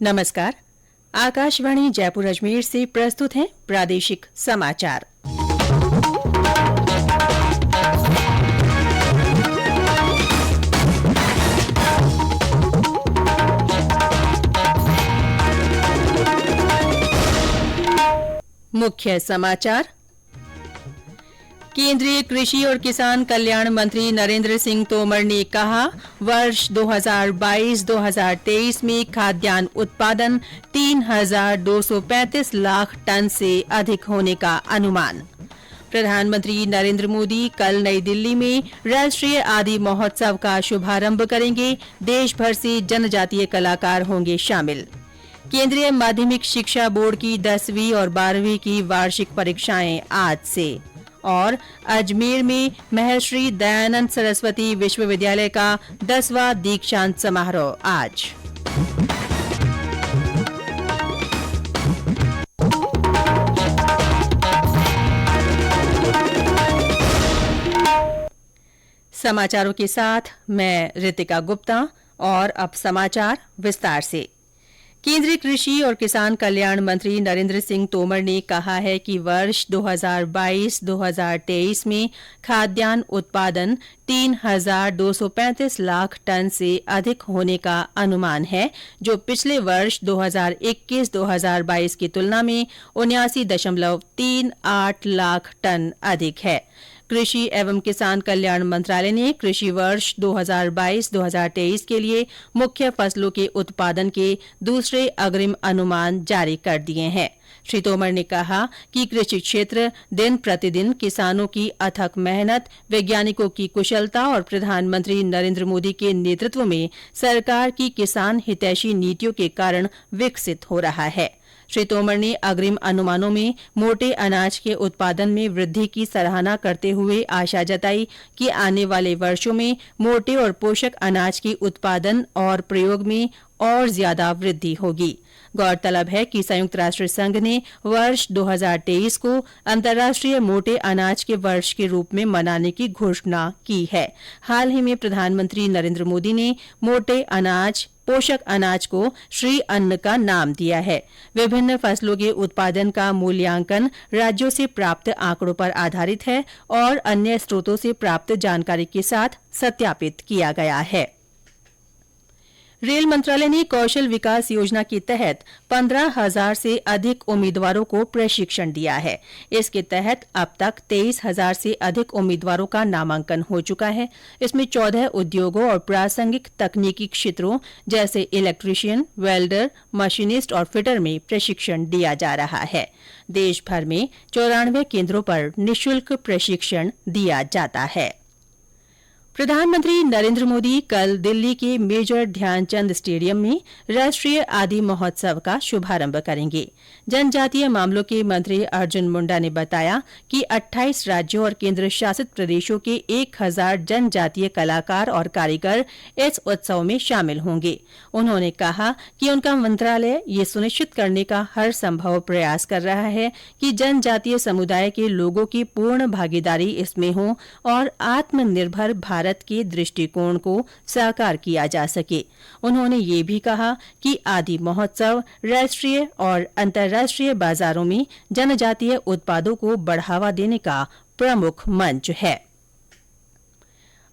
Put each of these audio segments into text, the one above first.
नमस्कार। आकाशवाणी जयपुर अजमेर से प्रस्तुत हैं प्रादेशिक समाचार। मुख्य समाचार। केंद्रीय कृषि और किसान कल्याण मंत्री नरेंद्र सिंह तोमर ने कहा, वर्ष 2022-2023 में खाद्यान्न उत्पादन 3,235 लाख टन से अधिक होने का अनुमान। प्रधानमंत्री नरेंद्र मोदी कल नई दिल्ली में राष्ट्रीय आदि महोत्सव का शुभारंभ करेंगे। देश भर से जनजातीय कलाकार होंगे शामिल। केंद्रीय माध्यमिक शिक्षा बोर्ड की 10वीं और 12वीं की वार्षिक परीक्षाएं आज से। और अजमेर में महर्षि दयानंद सरस्वती विश्वविद्यालय का 10वां दीक्षांत समारोह आज। समाचारों के साथ मैं रितिका गुप्ता। और अब समाचार विस्तार से। केंद्रीय कृषि और किसान कल्याण मंत्री नरेंद्र सिंह तोमर ने कहा है कि वर्ष 2022-2023 में खाद्यान्न उत्पादन 3,235 लाख टन से अधिक होने का अनुमान है, जो पिछले वर्ष 2021-2022 की तुलना में 79.38 लाख टन अधिक है। कृषि एवं किसान कल्याण मंत्रालय ने कृषि वर्ष 2022-2023 के लिए मुख्य फसलों के उत्पादन के दूसरे अग्रिम अनुमान जारी कर दिए हैं। श्री तोमर ने कहा कि कृषि क्षेत्र दिन प्रतिदिन किसानों की अथक मेहनत, वैज्ञानिकों की कुशलता और प्रधानमंत्री नरेंद्र मोदी के नेतृत्व में सरकार की किसान हितैषी नीतियों के कारण विकसित हो रहा है। श्री तोमर ने अग्रिम अनुमानों में मोटे अनाज के उत्पादन में वृद्धि की सराहना करते हुए आशा जताई कि आने वाले वर्षों में मोटे और पोषक अनाज के उत्पादन और प्रयोग में और ज्यादा वृद्धि होगी। गौरतलब है कि संयुक्त राष्ट्र संघ ने वर्ष 2023 को अंतर्राष्ट्रीय मोटे अनाज के वर्ष के रूप में मनाने की घोषणा की है। हाल ही में प्रधानमंत्री नरेंद्र मोदी ने मोटे अनाज, पोषक अनाज को श्री अन्न का नाम दिया है। विभिन्न फसलों के उत्पादन का मूल्यांकन राज्यों से प्राप्त आंकड़ों पर आधारित है और अन्य स्रोतों से प्राप्त जानकारी के साथ सत्यापित किया गया है। रेल मंत्रालय ने कौशल विकास योजना के तहत 15,000 से अधिक उम्मीदवारों को प्रशिक्षण दिया है। इसके तहत अब तक 23,000 से अधिक उम्मीदवारों का नामांकन हो चुका है। इसमें 14 उद्योगों और प्रासंगिक तकनीकी क्षेत्रों जैसे इलेक्ट्रीशियन, वेल्डर, मशीनिस्ट और फिटर में प्रशिक्षण दिया जा रहा है। देश भर में 94 केंद्रों पर निःशुल्क प्रशिक्षण दिया जाता है। प्रधानमंत्री नरेंद्र मोदी कल दिल्ली के मेजर ध्यानचंद स्टेडियम में राष्ट्रीय आदि महोत्सव का शुभारंभ करेंगे। जनजातीय मामलों के मंत्री अर्जुन मुंडा ने बताया कि 28 राज्यों और केंद्र शासित प्रदेशों के 1,000 जनजातीय कलाकार और कारीगर इस उत्सव में शामिल होंगे। उन्होंने कहा कि उनका मंत्रालय ये सुनिश्चित करने का हर संभव प्रयास कर रहा है कि जनजातीय समुदाय के लोगों की पूर्ण भागीदारी इसमें हो और आत्मनिर्भर भारत के दृष्टिकोण को साकार किया जा सके। उन्होंने ये भी कहा कि आदि महोत्सव राष्ट्रीय और अंतर्राष्ट्रीय बाजारों में जनजातीय उत्पादों को बढ़ावा देने का प्रमुख मंच है।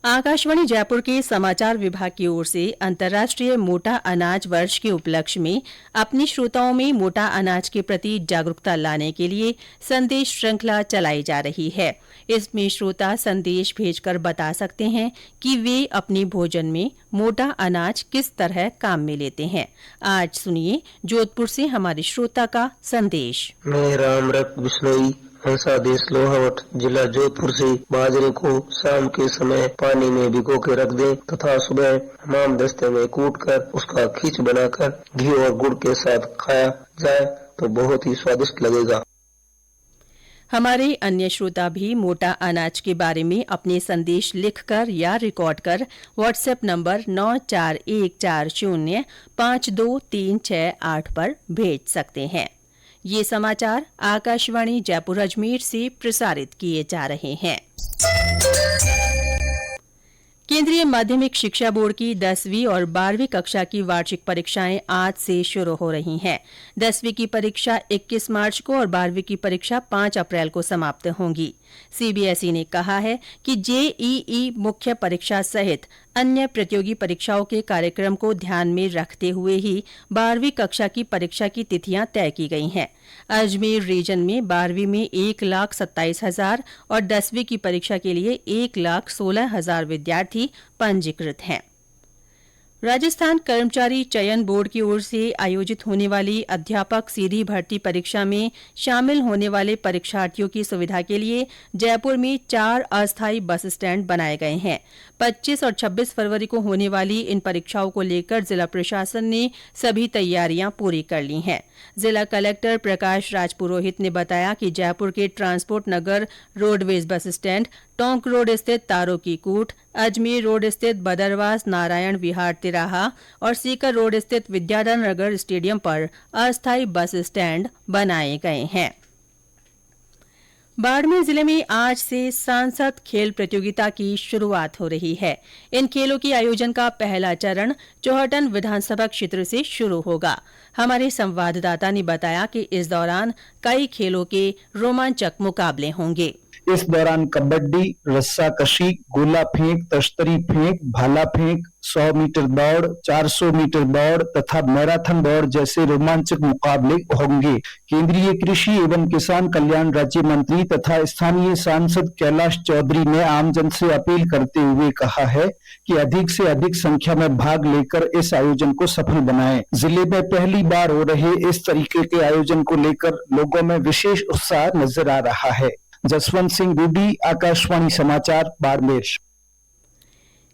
आकाशवाणी जयपुर के समाचार विभाग की ओर से अंतर्राष्ट्रीय मोटा अनाज वर्ष के उपलक्ष्य में अपने श्रोताओं में मोटा अनाज के प्रति जागरूकता लाने के लिए संदेश श्रृंखला चलाई जा रही है। इसमें श्रोता संदेश भेजकर बता सकते हैं कि वे अपने भोजन में मोटा अनाज किस तरह काम में लेते हैं। आज सुनिए जोधपुर से हमारे श्रोता का संदेश। मैं रामरख बिश्नोई हंसा देश लोहावट जिला जोधपुर से बाजरे को शाम के समय पानी में भिगो के रख दें तथा सुबह हमाम दस्ते में कूटकर उसका खींच बनाकर घी और गुड़ के साथ खाया जाए तो बहुत ही स्वादिष्ट लगेगा। हमारे अन्य श्रोता भी मोटा अनाज के बारे में अपने संदेश लिखकर या रिकॉर्ड कर व्हाट्सएप नंबर 9440523368 पर भेज सकते हैं। ये समाचार आकाशवाणी जयपुर अजमेर से प्रसारित किए जा रहे हैं। केंद्रीय माध्यमिक शिक्षा बोर्ड की 10वीं और 12वीं कक्षा की वार्षिक परीक्षाएं आज से शुरू हो रही हैं। 10वीं की परीक्षा 21 मार्च को और 12वीं की परीक्षा 5 अप्रैल को समाप्त होंगी। सीबीएसई ने कहा है कि जेईई मुख्य परीक्षा सहित अन्य प्रतियोगी परीक्षाओं के कार्यक्रम को ध्यान में रखते हुए ही 12वीं कक्षा की परीक्षा की तिथियां तय की गई हैं। अजमेर रीजन में 12वीं में 1,27,000 और 10वीं की परीक्षा के लिए 1,16,000 विद्यार्थी पंजीकृत हैं। राजस्थान कर्मचारी चयन बोर्ड की ओर से आयोजित होने वाली अध्यापक सीधी भर्ती परीक्षा में शामिल होने वाले परीक्षार्थियों की सुविधा के लिए जयपुर में 4 अस्थायी बस स्टैंड बनाए गए हैं। 25 और 26 फरवरी को होने वाली इन परीक्षाओं को लेकर जिला प्रशासन ने सभी तैयारियां पूरी कर ली हैं। जिला कलेक्टर प्रकाश राज पुरोहित ने बताया कि जयपुर के transport Nagar roadways bus stand, Tonk road स्थित तारों की कूट, अजमेर रोड स्थित बदरवास नारायण विहार तिराहा और सीकर रोड स्थित विद्याधर नगर स्टेडियम पर अस्थायी बस स्टैंड बनाए गए हैं। बाड़मेर जिले में आज से सांसद खेल प्रतियोगिता की शुरुआत हो रही है। इन खेलों के आयोजन का पहला चरण चौहटन विधानसभा क्षेत्र से शुरू होगा। हमारे संवाददाता ने बताया कि इस दौरान कई खेलों के रोमांचक मुकाबले होंगे। इस दौरान कबड्डी, रस्साकशी, गोला फेंक, तश्तरी फेंक, भाला फेंक, 100 मीटर दौड़, 400 मीटर दौड़ तथा मैराथन दौड़ जैसे रोमांचक मुकाबले होंगे। केंद्रीय कृषि एवं किसान कल्याण राज्य मंत्री तथा स्थानीय सांसद कैलाश चौधरी ने आमजन से अपील करते हुए कहा है कि अधिक से अधिक संख्या में भाग लेकर इस आयोजन को सफल बनाएं। जिले में पहली बार हो रहे इस तरीके के आयोजन को लेकर लोगों में विशेष उत्साह नजर आ रहा है। जसवंत सिंह रूडी, आकाशवाणी समाचार, बाड़मेर।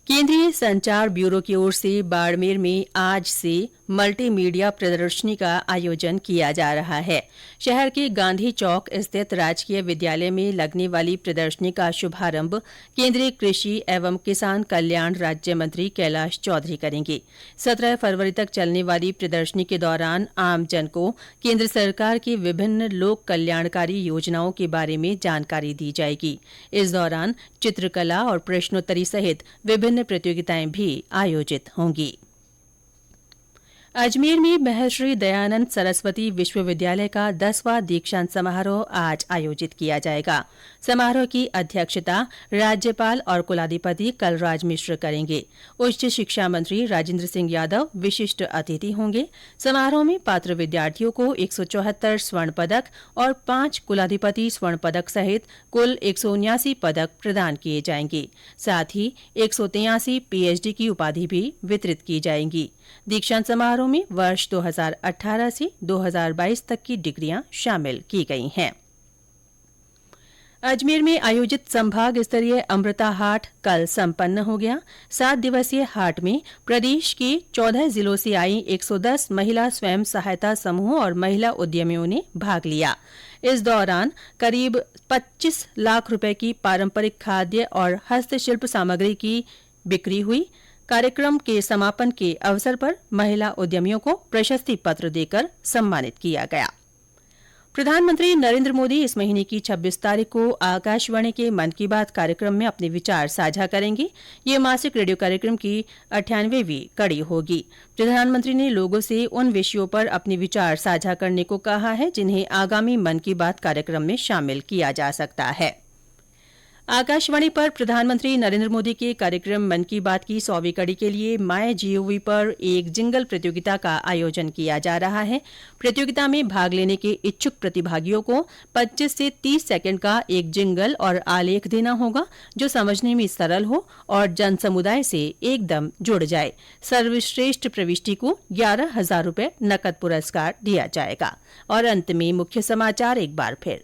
केंद्रीय संचार ब्यूरो की ओर से बाड़मेर में आज से मल्टीमीडिया प्रदर्शनी का आयोजन किया जा रहा है। शहर के गांधी चौक स्थित राजकीय विद्यालय में लगने वाली प्रदर्शनी का शुभारंभ केंद्रीय कृषि एवं किसान कल्याण राज्य मंत्री कैलाश चौधरी करेंगे। 17 फरवरी तक चलने वाली प्रदर्शनी के दौरान आमजन को केंद्र सरकार की विभिन्न लोक कल्याणकारी योजनाओं के बारे में जानकारी दी जाएगी। इस दौरान चित्रकला और प्रश्नोत्तरी सहित विभिन्न प्रतियोगिताएं भी आयोजित होंगी। अजमेर में महर्षि दयानंद सरस्वती विश्वविद्यालय का 10वां दीक्षांत समारोह आज आयोजित किया जाएगा। समारोह की अध्यक्षता राज्यपाल और कुलाधिपति कलराज मिश्र करेंगे। उच्च शिक्षा मंत्री राजेंद्र सिंह यादव विशिष्ट अतिथि होंगे। समारोह में पात्र विद्यार्थियों को 174 स्वर्ण पदक और 5 कुलाधिपति स्वर्ण पदक सहित कुल 179 पदक प्रदान किए जाएंगे। साथ ही 183 पीएचडी की उपाधि भी वितरित की जाएंगी। दीक्षांत समारोह में वर्ष 2018 से 2022 तक की डिग्रियां शामिल की गई हैं। अजमेर में आयोजित संभाग स्तरीय अमृता हाट कल संपन्न हो गया। 7 दिवसीय हाट में प्रदेश के 14 जिलों से आई 110 महिला स्वयं सहायता समूह और महिला उद्यमियों ने भाग लिया। इस दौरान करीब 25 लाख रुपए की पारंपरिक खाद्य और हस्तशिल्प सामग्री की बिक्री हुई। कार्यक्रम के समापन के अवसर पर महिला उद्यमियों को प्रशस्ति पत्र देकर सम्मानित किया गया। प्रधानमंत्री नरेंद्र मोदी इस महीने की 26 तारीख को आकाशवाणी के मन की बात कार्यक्रम में अपने विचार साझा करेंगे। ये मासिक रेडियो कार्यक्रम की 98वीं कड़ी होगी। प्रधानमंत्री ने लोगों से उन विषयों पर अपने विचार साझा करने को कहा है जिन्हें आगामी मन की बात कार्यक्रम में शामिल किया जा सकता है। आकाशवाणी पर प्रधानमंत्री नरेंद्र मोदी के कार्यक्रम मन की बात की 100वीं कड़ी के लिए MyGov पर एक जिंगल प्रतियोगिता का आयोजन किया जा रहा है। प्रतियोगिता में भाग लेने के इच्छुक प्रतिभागियों को 25 से 30 सेकंड का एक जिंगल और आलेख देना होगा जो समझने में सरल हो और जन समुदाय से एकदम जुड़ जाए। सर्वश्रेष्ठ प्रविष्टि को 11,000 रुपए नकद पुरस्कार दिया जाएगा। और अंत में मुख्य समाचार एक बार फिर।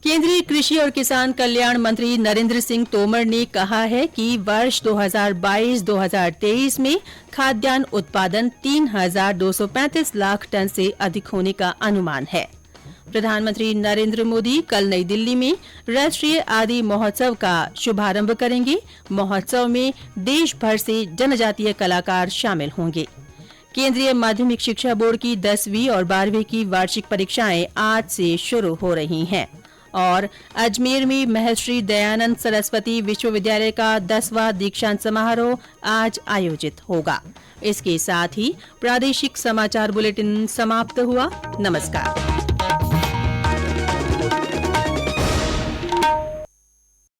केंद्रीय कृषि और किसान कल्याण मंत्री नरेंद्र सिंह तोमर ने कहा है कि वर्ष 2022-2023 में खाद्यान्न उत्पादन 3,235 लाख टन से अधिक होने का अनुमान है। प्रधानमंत्री नरेंद्र मोदी कल नई दिल्ली में राष्ट्रीय आदि महोत्सव का शुभारंभ करेंगे। महोत्सव में देश भर से जनजातीय कलाकार शामिल होंगे। केंद्रीय माध्यमिक शिक्षा बोर्ड की 10वीं और 12वीं की वार्षिक परीक्षाएं आज से शुरू हो रही हैं। और अजमेर में महर्षि दयानंद सरस्वती विश्वविद्यालय का 10वां दीक्षांत समारोह आज आयोजित होगा। इसके साथ ही प्रादेशिक समाचार बुलेटिन समाप्त हुआ। नमस्कार।